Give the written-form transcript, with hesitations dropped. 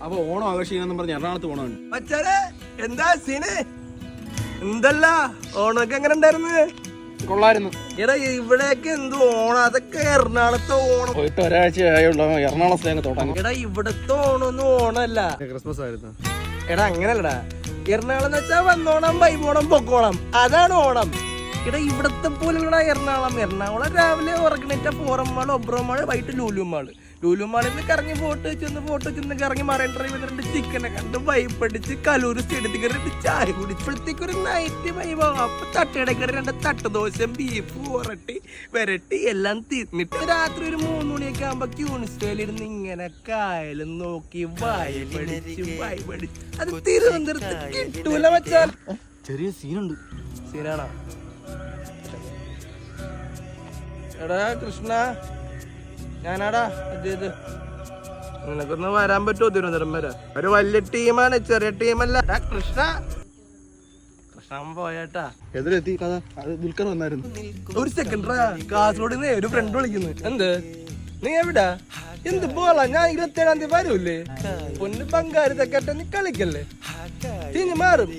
അപ്പൊ ഓണം ആഘോഷിക്കാന്ന് പറഞ്ഞ് എറണാകുളത്ത് പോണുണ്ട്. മച്ചാനെ എന്താ സീന്? എന്തല്ല ഓണൊക്കെ എങ്ങനെ ഉണ്ടായിരുന്നു? കൊള്ളായിരുന്നു. എടാ ഇവിടെയൊക്കെ എന്ത് ഓണം, അതൊക്കെ എറണാകുളത്തെ ഓണം. പോയിട്ട് ഒരാഴ്ച ആയുള്ള എറണാകുളം സ്ലാങ് തുടങ്ങി. എടാ ഇവിടത്തെ ഓണൊന്നും ഓണല്ല. ക്രിസ്മസ് ആയിരുന്നു. എടാ അങ്ങനല്ലടാ, എറണാകുളം എന്ന് വെച്ചാൽ വന്നോണം വൈബോണം പൊക്കോണം, അതാണ് ഓണം. എടാ ഇവിടത്തെ പോലെയുള്ള എറണാകുളം രാവിലെ ഉറങ്ങണേറ്റ ഫോറം മാള്, ഒബ്രോ മാള്, വൈകിട്ട് ലുലു മാളിൽ നിന്ന് കറങ്ങി ഫോട്ടോ വെച്ച് കറങ്ങി മറൈൻ ഡ്രൈവ് ചെയ്തിട്ട് ചിക്കനെ കണ്ട് വൈപ്പടിച്ച് കലൂർ സ്റ്റേഡിയത്തിൽ കയറിയിട്ട് ചായ കുടിച്ചപ്പോഴത്തേക്ക് ഒരു നൈറ്റ് വൈബാവും. അപ്പൊ തട്ടയുടെ കയറി 2 തട്ടുദോശ ബീഫ് വരട്ടി എല്ലാം തിന്നിട്ട് രാത്രി ഒരു 3 മണിയൊക്കെ ആകുമ്പോ ക്യൂണിസ്റ്റേലിരുന്ന് ഇങ്ങനെ കായലും നോക്കി വൈബടിച്ച് അത് തിരുവനന്തപുരത്ത് കിട്ടൂല വെച്ചാൽ. ചെറിയ സീനുണ്ട്. സീനാണോ? എടാ കൃഷ്ണ, ഞാനാടാ ഇത് നിനക്കൊന്ന് വരാൻ പറ്റുമോ തിരുവനന്തപുരം വരെ? ഒരു വലിയ ടീമാണ്, ചെറിയ ടീമല്ല. കൃഷ്ണ പോയേട്ടാ. എതിരെത്തി കഥ. അത് ദുൽഖർ വന്നായിരുന്നു. ഒരു സെക്കൻഡ്, കാസർഗോഡ് നിന്ന് ഒരു ഫ്രണ്ട് വിളിക്കുന്നു. എന്ത് നീ എവിടാ? എന്ത് പോളാ? ഞാൻ 27-ാം തീയതി വരൂല്ലേ? പൊന്ന് പങ്കാരുതൊക്കെ നീ കളിക്കല്ലേ? തിരിഞ്ഞു മാറും.